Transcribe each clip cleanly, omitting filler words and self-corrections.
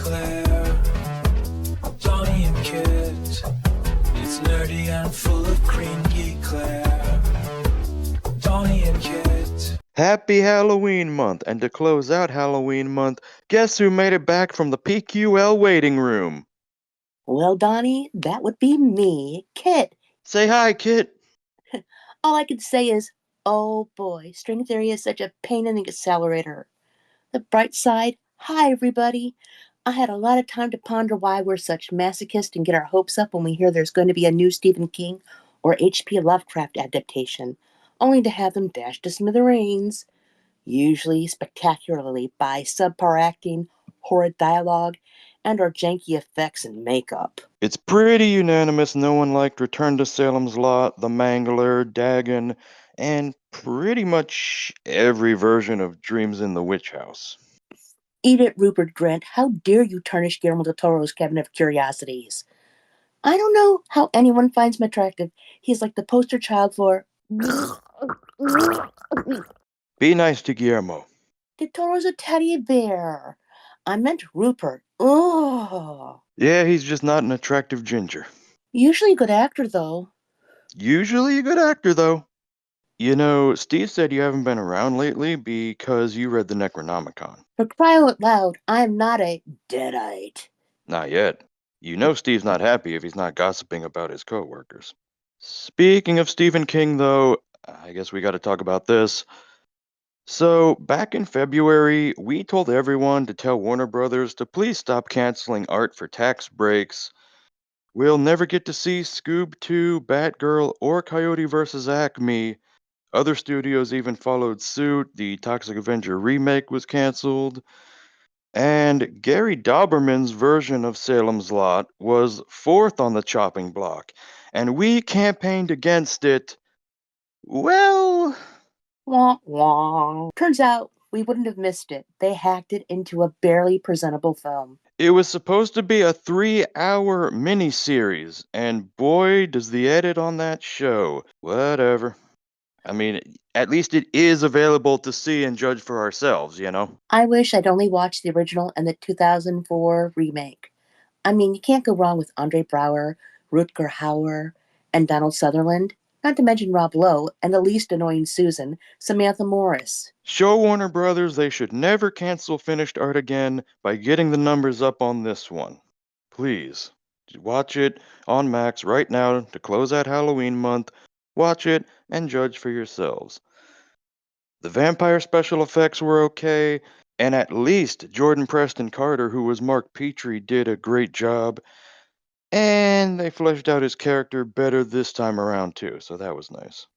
GeeKlare, Donnie and Kit. It's nerdy and full of cream. GeeKlare, Donnie and Kit. Happy Halloween month, and to close out Halloween month, guess who made it back from the PQL waiting room? Well, Donnie, that would be me, Kit. Say hi, Kit. All I can say is, oh boy, string theory is such a pain in the accelerator. The bright side, hi everybody. I had a lot of time to ponder why we're such masochists and get our hopes up when we hear there's going to be a new Stephen King or H.P. Lovecraft adaptation, only to have them dashed to smithereens, usually spectacularly by subpar acting, horrid dialogue, and or janky effects and makeup. It's pretty unanimous no one liked Return to Salem's Lot, The Mangler, Dagon, and pretty much every version of Dreams in the Witch House. Eat it, Rupert Grint. How dare you tarnish Guillermo del Toro's Cabinet of Curiosities? I don't know how anyone finds him attractive. He's like the poster child for... Be nice to Guillermo. Del Toro's a teddy bear. I meant Rupert. Ugh. Yeah, he's just not an attractive ginger. Usually a good actor, though. Usually a good actor, though. You know, Steve said you haven't been around lately because you read the Necronomicon. For crying out loud, I am not a deadite. Not yet. You know Steve's not happy if he's not gossiping about his coworkers. Speaking of Stephen King, though, I guess we got to talk about this. So, back in February, we told everyone to tell Warner Brothers to please stop canceling art for tax breaks. We'll never get to see Scoob 2, Batgirl, or Coyote vs. Acme. Other studios even followed suit. The Toxic Avenger remake was canceled. And Gary Dauberman's version of Salem's Lot was fourth on the chopping block. And we campaigned against it. Well, Wah, wah. Turns out we wouldn't have missed it. They hacked it into a barely presentable film. it was supposed to be a 3-hour miniseries, and boy, does the edit on that show. Whatever. I mean, at least it is available to see and judge for ourselves, you know? I wish I'd only watched the original and the 2004 remake. I mean, you can't go wrong with Andre Braugher, Rutger Hauer, and Donald Sutherland, not to mention Rob Lowe and the least annoying Susan, Samantha Morris. Show Warner Brothers they should never cancel finished art again by getting the numbers up on this one. Please, watch it on Max right now to close out Halloween month. Watch it and judge for yourselves. The vampire special effects were okay, and at least Jordan Preston Carter, who was Mark Petrie, did a great job. And they fleshed out his character better this time around, too, so that was nice.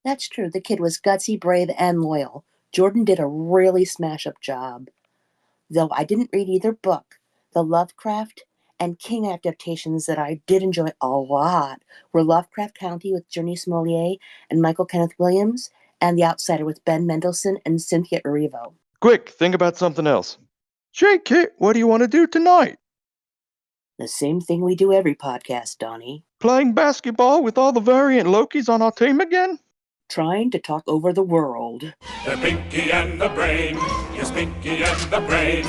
That's true, the kid was gutsy, brave, and loyal. Jordan did a really smash-up job. Though I didn't read either book, the Lovecraft and King adaptations that I did enjoy a lot were Lovecraft County with Journey Smollett and Michael Kenneth Williams, and The Outsider with Ben Mendelsohn and Cynthia Erivo. Quick, think about something else. Hey, Kit, what do you want to do tonight? The same thing we do every podcast, Donnie. Playing basketball with all the variant Lokis on our team again? Trying to talk over the world. The Pinky and the Brain, yes, Pinky and the Brain.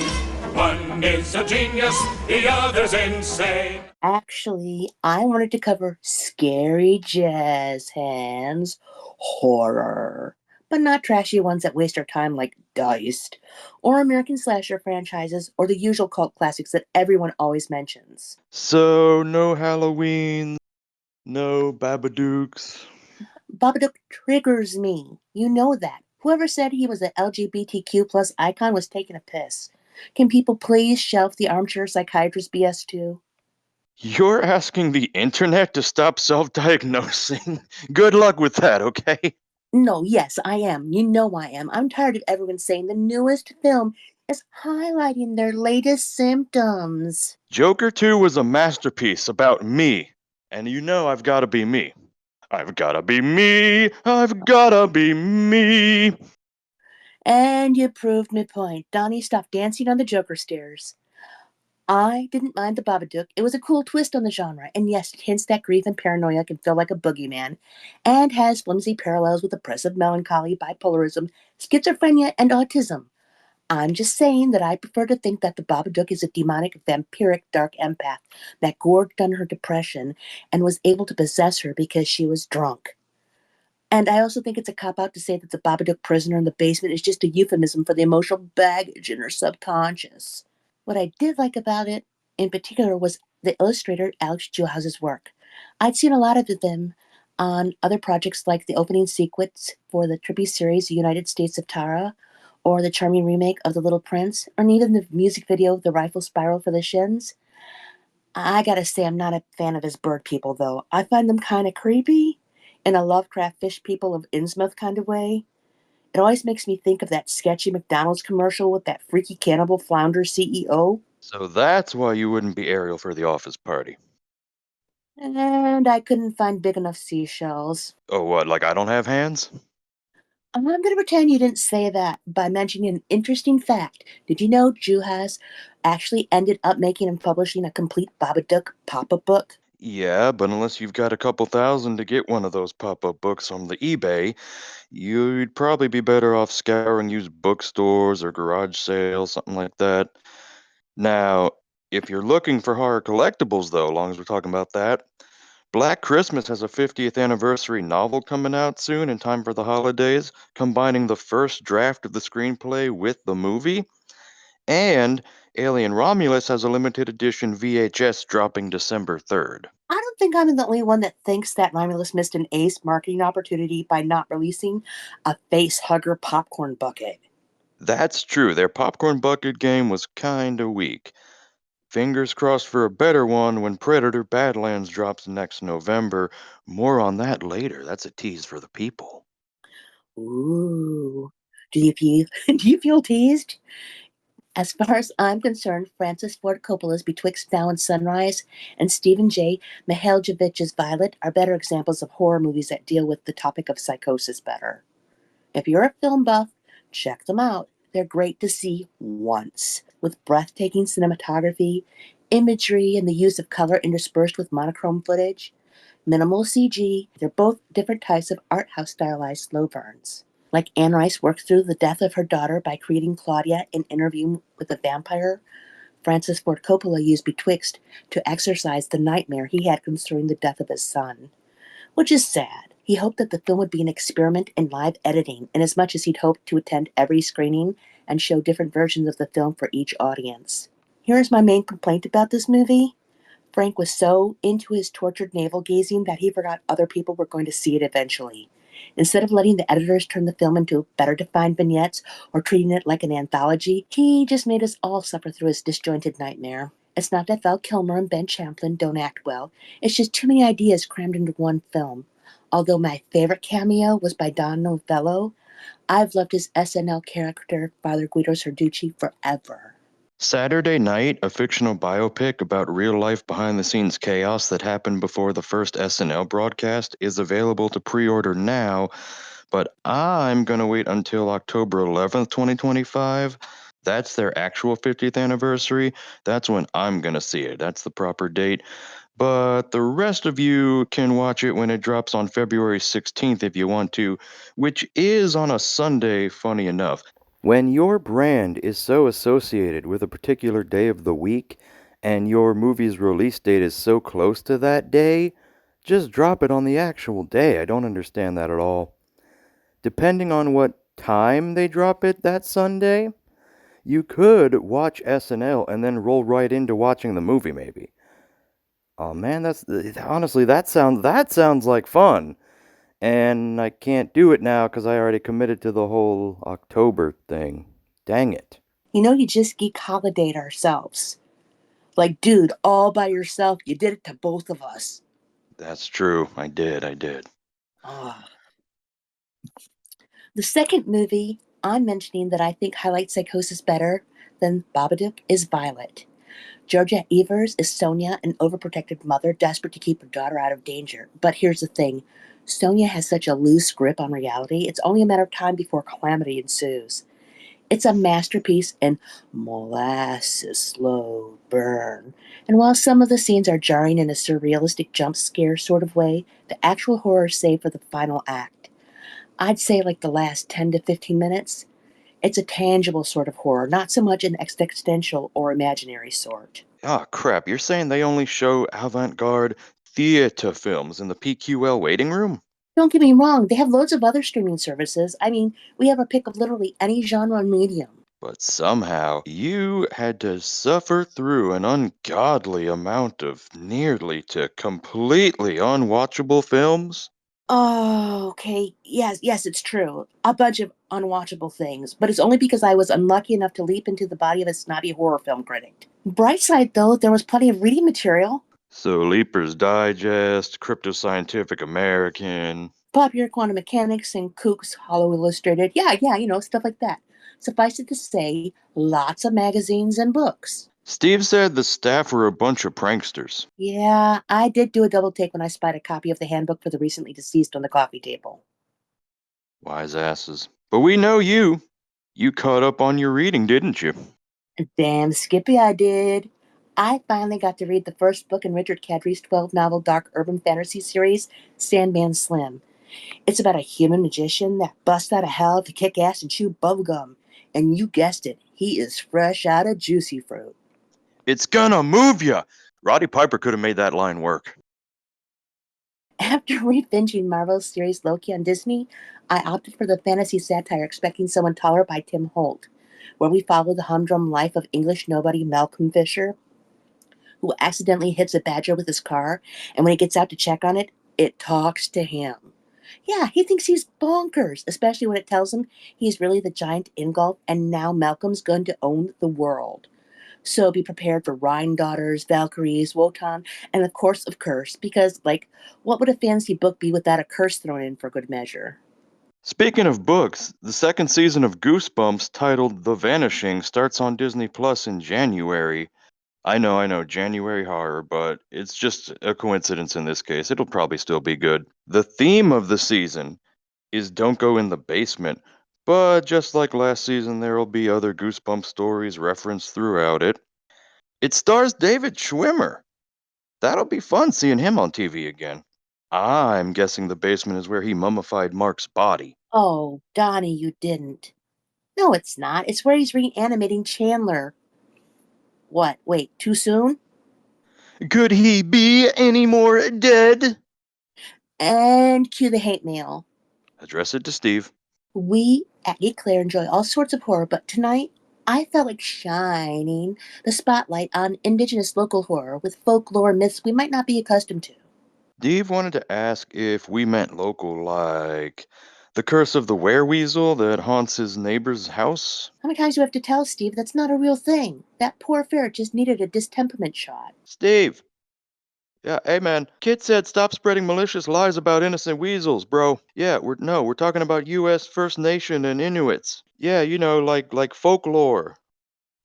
One is a genius, the other's insane. Actually, I wanted to cover scary jazz hands, horror, but not trashy ones that waste our time like Diced, or American slasher franchises, or the usual cult classics that everyone always mentions. So, no Halloween, no Babadooks. Babadook triggers me. You know that. Whoever said he was an LGBTQ plus icon was taking a piss. Can people please shelf the armchair psychiatrist BS too? You're asking the internet to stop self-diagnosing? Good luck with that, okay? No, yes, I am. You know I am. I'm tired of everyone saying the newest film is highlighting their latest symptoms. Joker 2 was a masterpiece about me. And you know I've gotta be me. I've gotta be me. I've gotta be me. And you proved my point. Donnie, stop dancing on the Joker stairs. I didn't mind the Babadook. It was a cool twist on the genre, and yes, it hints that grief and paranoia can feel like a boogeyman, and has flimsy parallels with oppressive melancholy, bipolarism, schizophrenia, and autism. I'm just saying that I prefer to think that the Babadook is a demonic, vampiric, dark empath that gorged on her depression and was able to possess her because she was drunk. And I also think it's a cop-out to say that the Babadook prisoner in the basement is just a euphemism for the emotional baggage in her subconscious. What I did like about it, in particular, was the illustrator Alex Juhas's work. I'd seen a lot of them on other projects like the opening sequence for the trippy series The United States of Tara, or the charming remake of The Little Prince, or even the music video of The Rifle Spiral for the Shins. I gotta say, I'm not a fan of his bird people, though. I find them kind of creepy, in a Lovecraft fish people of Innsmouth kind of way. It always makes me think of that sketchy McDonald's commercial with that freaky cannibal flounder CEO. So that's why you wouldn't be Ariel for the office party. And I couldn't find big enough seashells. Oh, what, like I don't have hands? I'm going to pretend you didn't say that by mentioning an interesting fact. Did you know Juhas actually ended up making and publishing a complete Babadook pop-up book? Yeah, but unless you've got a couple thousand to get one of those pop-up books on the eBay, you'd probably be better off scouring used bookstores or garage sales, something like that. Now, if you're looking for horror collectibles, though, as long as we're talking about that, Black Christmas has a 50th anniversary novel coming out soon in time for the holidays, combining the first draft of the screenplay with the movie. And Alien Romulus has a limited edition VHS dropping December 3rd. I don't think I'm the only one that thinks that Romulus missed an ace marketing opportunity by not releasing a face hugger popcorn bucket. That's true, their popcorn bucket game was kinda weak. Fingers crossed for a better one when Predator Badlands drops next November. More on that later. That's a tease for the people. Ooh. Do you feel teased? As far as I'm concerned, Francis Ford Coppola's Betwixt Now and Sunrise and Stephen J. Mihaljevich's Violet are better examples of horror movies that deal with the topic of psychosis better. If you're a film buff, check them out. They're great to see once, with breathtaking cinematography, imagery, and the use of color interspersed with monochrome footage. Minimal CG, they're both different types of art house stylized slow burns. Like Anne Rice worked through the death of her daughter by creating Claudia in Interview with a Vampire, Francis Ford Coppola used Betwixt to exorcise the nightmare he had concerning the death of his son. Which is sad. He hoped that the film would be an experiment in live editing, inasmuch as he'd hoped to attend every screening and show different versions of the film for each audience. Here's my main complaint about this movie. Frank was so into his tortured navel gazing that he forgot other people were going to see it eventually. Instead of letting the editors turn the film into better defined vignettes or treating it like an anthology, he just made us all suffer through his disjointed nightmare. It's not that Val Kilmer and Ben Champlin don't act well, it's just too many ideas crammed into one film. Although my favorite cameo was by Don Novello, I've loved his SNL character, Father Guido Sarducci, forever. Saturday Night, a fictional biopic about real life behind the scenes chaos that happened before the first SNL broadcast, is available to pre order now, but I'm going to wait until October 11th, 2025. That's their actual 50th anniversary. That's when I'm going to see it. That's the proper date. But the rest of you can watch it when it drops on February 16th if you want to, which is on a Sunday, funny enough. When your brand is so associated with a particular day of the week and your movie's release date is so close to that day, just drop it on the actual day. I don't understand that at all. Depending on what time they drop it that Sunday, you could watch SNL and then roll right into watching the movie maybe. Oh man, that's honestly that sounds like fun. And I can't do it now cuz I already committed to the whole October thing. Dang it. You know, you just geek holidayed ourselves. Like, dude, all by yourself, you did it to both of us. That's true. I did. Ah. The second movie I'm mentioning that I think highlights psychosis better than Babadook is Violet. Georgia Evers is Sonia, an overprotective mother desperate to keep her daughter out of danger. But here's the thing. Sonia has such a loose grip on reality, it's only a matter of time before calamity ensues. It's a masterpiece in molasses slow burn. And while some of the scenes are jarring in a surrealistic jump scare sort of way, the actual horror is saved for the final act. I'd say like the last 10 to 15 minutes. It's a tangible sort of horror, not so much an existential or imaginary sort. Ah, crap, you're saying they only show avant-garde theater films in the PQL waiting room? Don't get me wrong, they have loads of other streaming services. I mean, we have a pick of literally any genre and medium. But somehow you had to suffer through an ungodly amount of nearly to completely unwatchable films? Oh, okay. Yes, it's true. A bunch of unwatchable things, but it's only because I was unlucky enough to leap into the body of a snobby horror film critic. Bright side, though, there was plenty of reading material. So Leaper's Digest, Crypto Scientific American. Popular Quantum Mechanics and Kook's Hollow Illustrated. Yeah, stuff like that. Suffice it to say, lots of magazines and books. Steve said the staff were a bunch of pranksters. Yeah, I did do a double take when I spied a copy of the handbook for the recently deceased on the coffee table. Wise asses. But we know you. You caught up on your reading, didn't you? Damn Skippy, I did. I finally got to read the first book in Richard Kadri's 12-novel dark urban fantasy series, Sandman Slim. It's about a human magician that busts out of hell to kick ass and chew bubblegum. And you guessed it, he is fresh out of juicy fruit. It's gonna move ya! Roddy Piper could have made that line work. After re-binging Marvel's series Loki on Disney, I opted for the fantasy satire Expecting Someone Taller by Tim Holt, where we follow the humdrum life of English nobody Malcolm Fisher, who accidentally hits a badger with his car, and when he gets out to check on it, it talks to him. Yeah, he thinks he's bonkers, especially when it tells him he's really the giant Ingolf, and now Malcolm's going to own the world. So be prepared for Rhine Daughters, Valkyries, Wotan, and of course of Curse, because, like, what would a fantasy book be without a curse thrown in for good measure? Speaking of books, the second season of Goosebumps, titled The Vanishing, starts on Disney Plus in January. I know, January horror, but it's just a coincidence in this case. It'll probably still be good. The theme of the season is Don't Go in the Basement, but just like last season, there will be other Goosebumps stories referenced throughout it. It stars David Schwimmer. That'll be fun seeing him on TV again. I'm guessing the basement is where he mummified Mark's body. Oh, Donnie, you didn't. No, it's not. It's where he's reanimating Chandler. What? Wait, too soon? Could he be any more dead? And cue the hate mail. Address it to Steve. We at GeeKlare enjoy all sorts of horror, but tonight I felt like shining the spotlight on indigenous local horror with folklore myths we might not be accustomed to. Steve wanted to ask if we meant local, like the curse of the wereweasel that haunts his neighbor's house. How many times do you have to tell Steve that's not a real thing? That poor ferret just needed a distemperament shot. Steve! Yeah, hey man, Kit said stop spreading malicious lies about innocent weasels, bro. Yeah, we're talking about US First Nation and Inuits. Yeah, like folklore.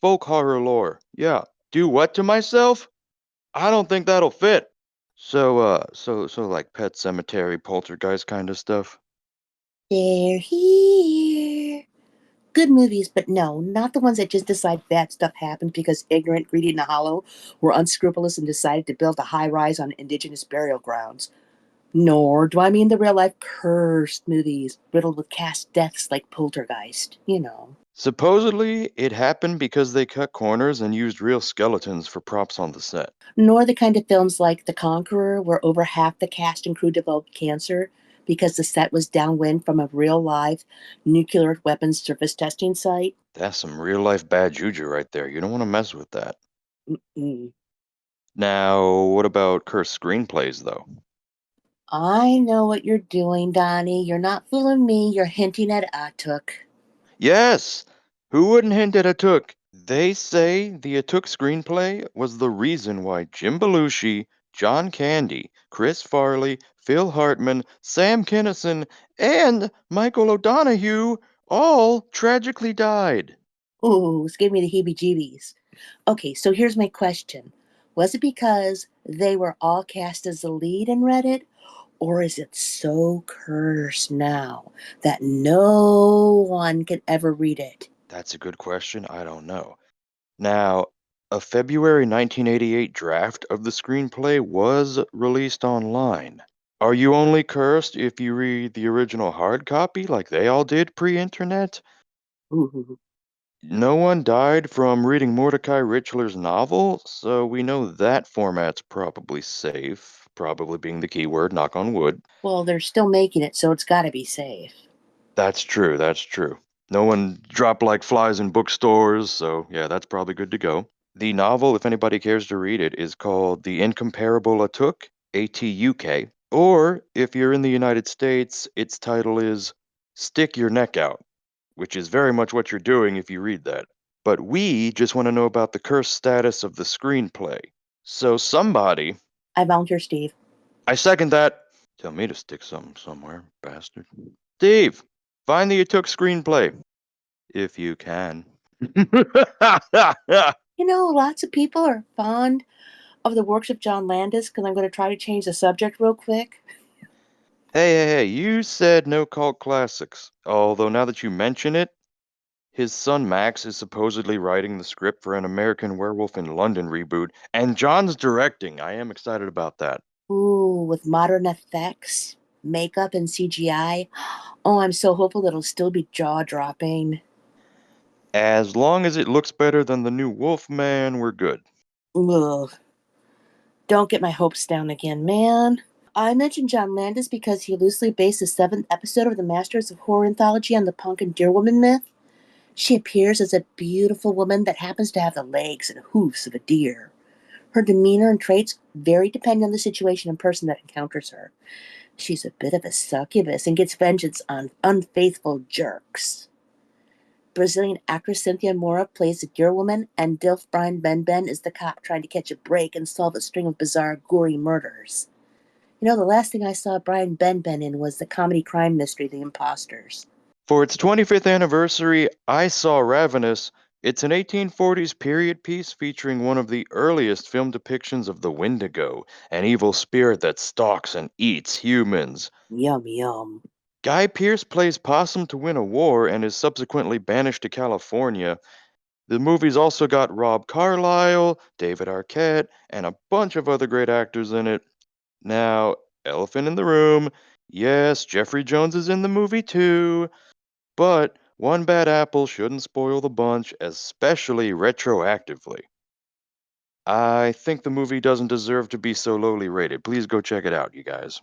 Folk horror lore. Yeah. Do what to myself? I don't think that'll fit. So like Pet Cemetery, Poltergeist kind of stuff. They're here. Good movies, but no, not the ones that just decide bad stuff happened because ignorant, greedy, and hollow were unscrupulous and decided to build a high rise on indigenous burial grounds. Nor do I mean the real life cursed movies riddled with cast deaths like Poltergeist. You know. Supposedly, it happened because they cut corners and used real skeletons for props on the set. Nor the kind of films like The Conqueror, where over half the cast and crew developed cancer because the set was downwind from a real live nuclear weapons surface testing site. That's some real life bad juju right there. You don't want to mess with that. Mm-mm. Now, what about cursed screenplays, though? I know what you're doing, Donnie. You're not fooling me. You're hinting at Atuk. Yes! Who wouldn't hint at Atuk? They say the Atuk screenplay was the reason why Jim Belushi, John Candy, Chris Farley, Phil Hartman, Sam Kinison, and Michael O'Donoghue all tragically died. Ooh, it's giving me the heebie jeebies. Okay, so here's my question. Was it because they were all cast as the lead in Reddit? Or is it so cursed now that no one can ever read it? That's a good question. I don't know. Now, a February 1988 draft of the screenplay was released online. Are you only cursed if you read the original hard copy like they all did pre internet? Ooh. No one died from reading Mordecai Richler's novel, so we know that format's probably safe, probably being the key word, knock on wood. Well, they're still making it, so it's gotta be safe. That's true, that's true. No one dropped like flies in bookstores, so yeah, that's probably good to go. The novel, if anybody cares to read it, is called The Incomparable Atuk, A-T-U-K. Or, if you're in the United States, its title is Stick Your Neck Out, which is very much what you're doing if you read that. But we just want to know about the cursed status of the screenplay. So somebody, I volunteer, Steve. I second that. Tell me to stick something somewhere, bastard. Steve, find the Atuk screenplay. If you can. You know, lots of people are fond of the works of John Landis because I'm going to try to change the subject real quick. Hey, you said no cult classics. Although now that you mention it, his son Max is supposedly writing the script for an American Werewolf in London reboot, and John's directing. I am excited about that. Ooh, with modern effects, makeup, and CGI. Oh, I'm so hopeful it'll still be jaw dropping. As long as it looks better than the new Wolfman, we're good. Ugh. Don't get my hopes down again, man. I mentioned John Landis because he loosely based the seventh episode of the Masters of Horror anthology on the punk and deerwoman myth. She appears as a beautiful woman that happens to have the legs and hoofs of a deer. Her demeanor and traits vary depending on the situation and person that encounters her. She's a bit of a succubus and gets vengeance on unfaithful jerks. Brazilian actress Cynthia Moura plays the deer woman, and Dilf Brian Benben is the cop trying to catch a break and solve a string of bizarre, gory murders. You know, the last thing I saw Brian Benben in was the comedy crime mystery The Imposters. For its 25th anniversary, I Saw Ravenous. It's an 1840s period piece featuring one of the earliest film depictions of the Wendigo, an evil spirit that stalks and eats humans. Yum, yum. Guy Pearce plays Possum to win a war and is subsequently banished to California. The movie's also got Rob Carlyle, David Arquette, and a bunch of other great actors in it. Now, elephant in the room. Yes, Jeffrey Jones is in the movie too. But one bad apple shouldn't spoil the bunch, especially retroactively. I think the movie doesn't deserve to be so lowly rated. Please go check it out, you guys.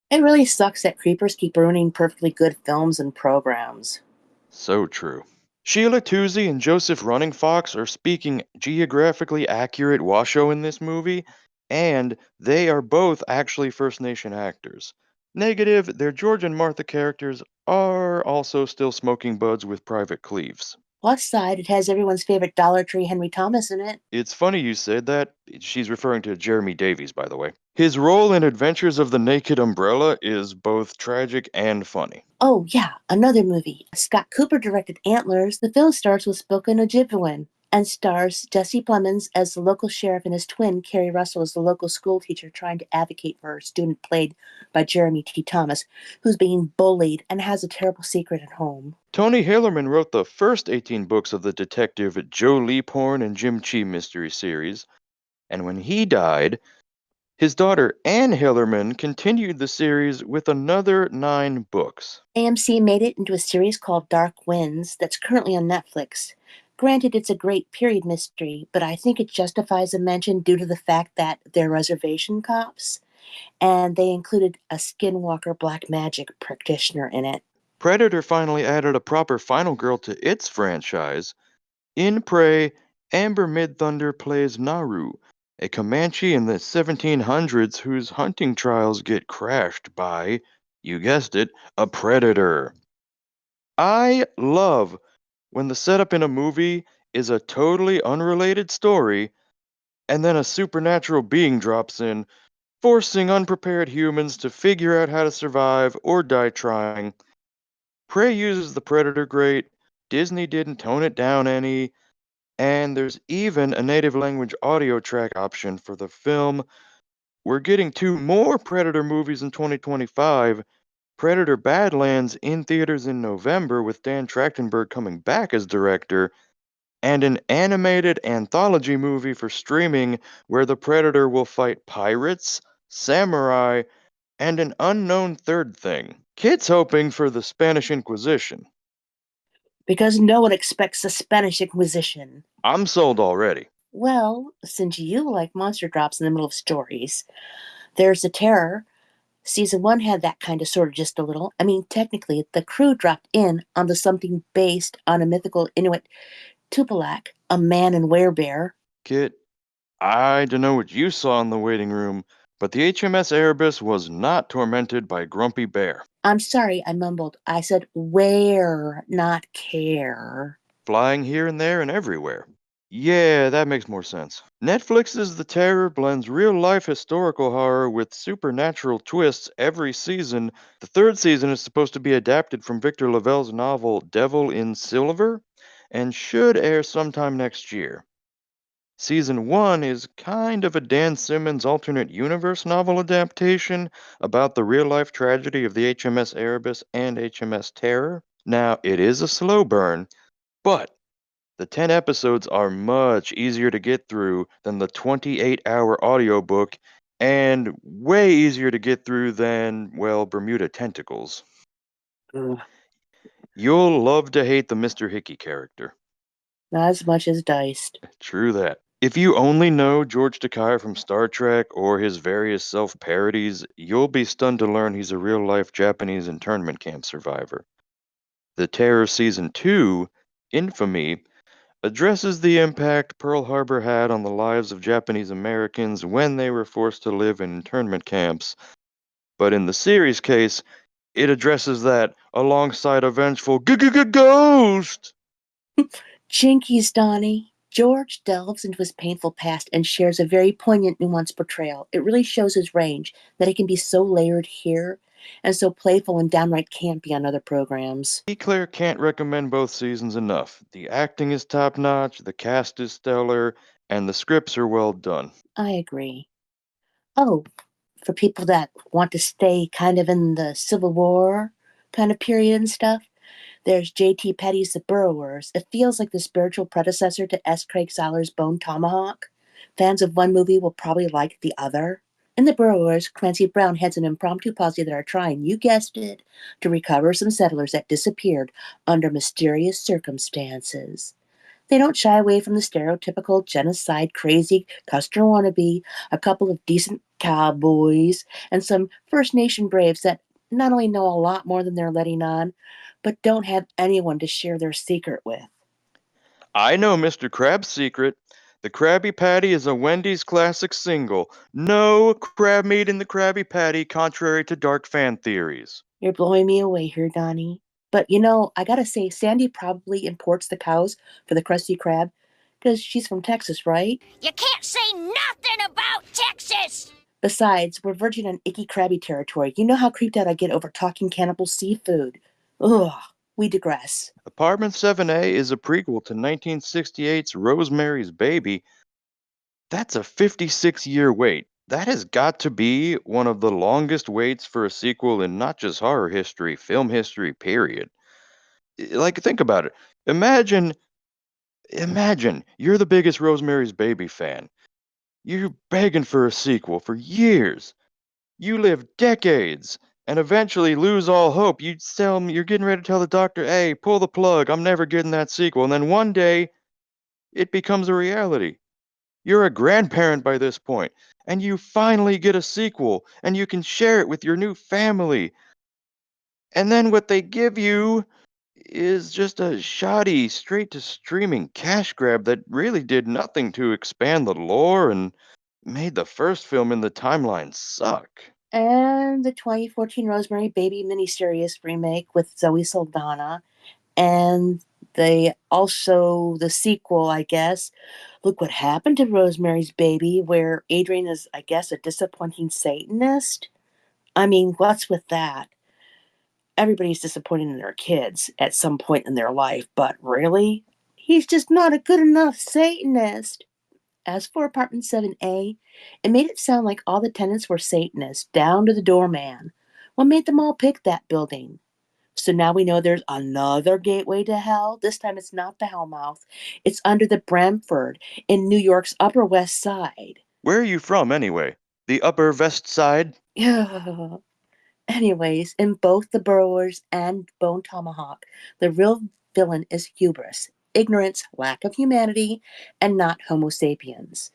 It really sucks that creepers keep ruining perfectly good films and programs. So true. Sheila Toosey and Joseph Running Fox are speaking geographically accurate Washoe in this movie, and they are both actually First Nation actors. Negative, their George and Martha characters are also still smoking buds with Private Cleaves. Plus side, it has everyone's favorite Dollar Tree Henry Thomas in it. It's funny you said that. She's referring to Jeremy Davies, by the way. His role in Adventures of the Naked Umbrella is both tragic and funny. Oh, yeah, another movie. Scott Cooper directed Antlers. The film stars with Spoken Ojibwe and stars Jesse Plemons as the local sheriff and his twin, Carrie Russell, as the local school teacher trying to advocate for her student, played by Jeremy T. Thomas, who's being bullied and has a terrible secret at home. Tony Hillerman wrote the first 18 books of the detective Joe Leaphorn and Jim Chee mystery series, and when he died, his daughter Anne Hillerman continued the series with another 9 books. AMC made it into a series called Dark Winds that's currently on Netflix. Granted, it's a great period mystery, but I think it justifies a mention due to the fact that they're reservation cops, and they included a skinwalker black magic practitioner in it. Predator finally added a proper final girl to its franchise. In Prey, Amber Midthunder plays Naru, a Comanche in the 1700s whose hunting trials get crashed by, you guessed it, a predator. I love when the setup in a movie is a totally unrelated story and then a supernatural being drops in, forcing unprepared humans to figure out how to survive or die trying. Prey uses the predator great, Disney didn't tone it down any, and there's even a native language audio track option for the film. We're getting 2 more Predator movies in 2025. Predator Badlands in theaters in November with Dan Trachtenberg coming back as director, and an animated anthology movie for streaming where the Predator will fight pirates, samurai, and an unknown third thing. Kids hoping for the Spanish Inquisition. Because no one expects the Spanish Inquisition. I'm sold already. Well, since you like monster drops in the middle of stories, there's The Terror. Season 1 had that kind of sort of just a little. I mean, technically, the crew dropped in onto something based on a mythical Inuit Tupilak, a man and werebear. Kit, I don't know what you saw in the waiting room, but the HMS Erebus was not tormented by Grumpy Bear. I'm sorry, I mumbled. I said where, not care. Flying here and there and everywhere. Yeah, that makes more sense. Netflix's The Terror blends real life historical horror with supernatural twists every season. The third season is supposed to be adapted from Victor Lavelle's novel Devil in Silver and should air sometime next year. Season 1 is kind of a Dan Simmons alternate universe novel adaptation about the real life tragedy of the HMS Erebus and HMS Terror. Now, it is a slow burn, but the 10 episodes are much easier to get through than the 28-hour audiobook and way easier to get through than, well, Bermuda Tentacles. Ugh, You'll love to hate the Mr. Hickey character. not as much as Diced. True that. If you only know George Takei from Star Trek or his various self parodies, you'll be stunned to learn he's a real life Japanese internment camp survivor. The Terror Season 2, Infamy, addresses the impact Pearl Harbor had on the lives of Japanese Americans when they were forced to live in internment camps. But in the series case, it addresses that alongside a vengeful ghost. Jinkies, Donnie. George delves into his painful past and shares a very poignant, nuanced portrayal. It really shows his range, that he can be so layered here and so playful and downright campy on other programs. GeeKlare can't recommend both seasons enough. The acting is top notch, the cast is stellar, and the scripts are well done. I agree. Oh, for people that want to stay kind of in the Civil War kind of period and stuff, there's J.T. Petty's The Burrowers. It feels like the spiritual predecessor to S. Craig Zahler's Bone Tomahawk. Fans of one movie will probably like the other. In The Burrowers, Clancy Brown heads an impromptu posse that are trying, you guessed it, to recover some settlers that disappeared under mysterious circumstances. They don't shy away from the stereotypical genocide crazy Custer wannabe, a couple of decent cowboys, and some First Nation braves that not only know a lot more than they're letting on, but don't have anyone to share their secret with. I know Mr. Crab's secret. The Krabby Patty is a Wendy's classic single. No crab meat in the Krabby Patty, contrary to dark fan theories. You're blowing me away here, Donnie. But you know, I gotta say, Sandy probably imports the cows for the Krusty Krab, because she's from Texas, right? You can't say nothing about Texas! Besides, we're verging on icky crabby territory. You know how creeped out I get over talking cannibal seafood. Ugh, we digress. Apartment 7A is a prequel to 1968's Rosemary's Baby. That's a 56-year wait. That has got to be one of the longest waits for a sequel in not just horror history, film history, period. Like, think about it. Imagine you're the biggest Rosemary's Baby fan. You're begging for a sequel for years. You live decades and eventually lose all hope. You're getting ready to tell the doctor, hey, pull the plug. I'm never getting that sequel. And then one day it becomes a reality. You're a grandparent by this point, and you finally get a sequel, and you can share it with your new family. And then what they give you is just a shoddy, straight to streaming cash grab that really did nothing to expand the lore and made the first film in the timeline suck. And the 2014 Rosemary Baby miniseries remake with Zoe Saldana, and the sequel, I guess. Look What Happened to Rosemary's Baby, where Adrian is, I guess, a disappointing Satanist. I mean, what's with that? Everybody's disappointed in their kids at some point in their life, but really? He's just not a good enough Satanist. As for Apartment 7A, it made it sound like all the tenants were Satanists, down to the doorman. What made them all pick that building? So now we know there's another gateway to hell. This time it's not the Hellmouth. It's under the Brantford in New York's Upper West Side. Where are you from, anyway? The Upper West Side? Anyways, in both The Burrowers and Bone Tomahawk, the real villain is hubris, ignorance, lack of humanity, and not Homo sapiens.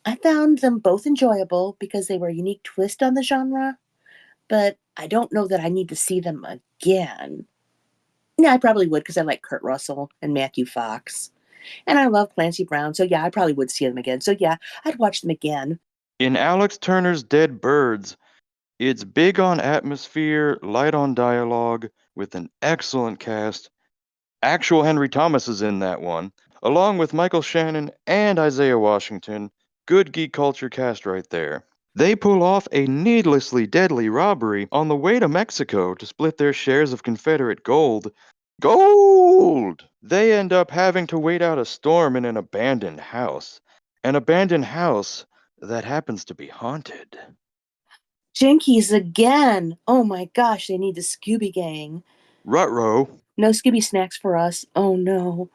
I found them both enjoyable because they were a unique twist on the genre, but I don't know that I need to see them again. Yeah, I probably would because I like Kurt Russell and Matthew Fox. And I love Clancy Brown, so yeah, I probably would see them again. So yeah, I'd watch them again. In Alex Turner's Dead Birds, it's big on atmosphere, light on dialogue, with an excellent cast. Actual Henry Thomas is in that one, along with Michael Shannon and Isaiah Washington. Good geek culture cast right there. They pull off a needlessly deadly robbery on the way to Mexico to split their shares of Confederate gold. Gold! They end up having to wait out a storm in an abandoned house. An abandoned house that happens to be haunted. Jinkies again! Oh my gosh, they need the Scooby Gang. Rutrow. No Scooby snacks for us. Oh no.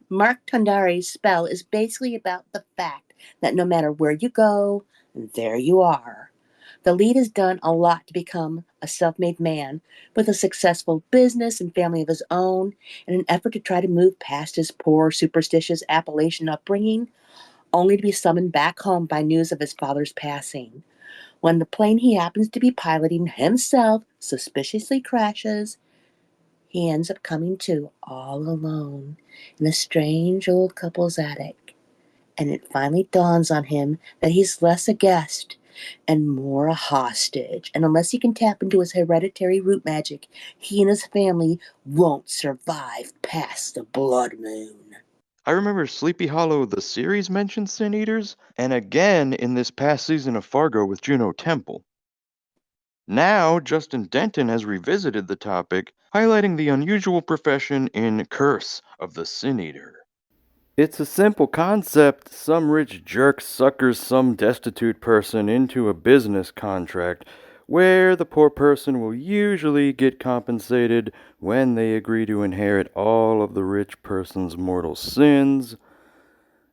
Mark Tondari's spell is basically about the fact that no matter where you go, there you are. The lead has done a lot to become a self-made man with a successful business and family of his own in an effort to try to move past his poor, superstitious Appalachian upbringing, only to be summoned back home by news of his father's passing. When the plane he happens to be piloting himself suspiciously crashes, he ends up coming to all alone in a strange old couple's attic. And it finally dawns on him that he's less a guest and more a hostage. And unless he can tap into his hereditary root magic, he and his family won't survive past the blood moon. I remember Sleepy Hollow the series mentioned Sin Eaters, and again in this past season of Fargo with Juno Temple. Now, Justin Denton has revisited the topic, highlighting the unusual profession in Curse of the Sin Eater. It's a simple concept. Some rich jerk suckers some destitute person into a business contract where the poor person will usually get compensated when they agree to inherit all of the rich person's mortal sins.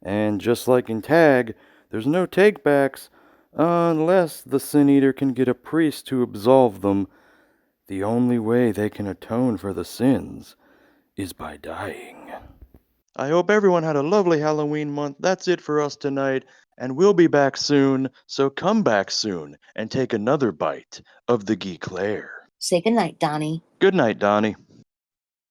And just like in Tag, there's no takebacks unless the Sin Eater can get a priest to absolve them. The only way they can atone for the sins is by dying. I hope everyone had a lovely Halloween month. That's it for us tonight, and we'll be back soon, so come back soon and take another bite of the GeeKlare. Say goodnight, Donnie. Good night, Donnie.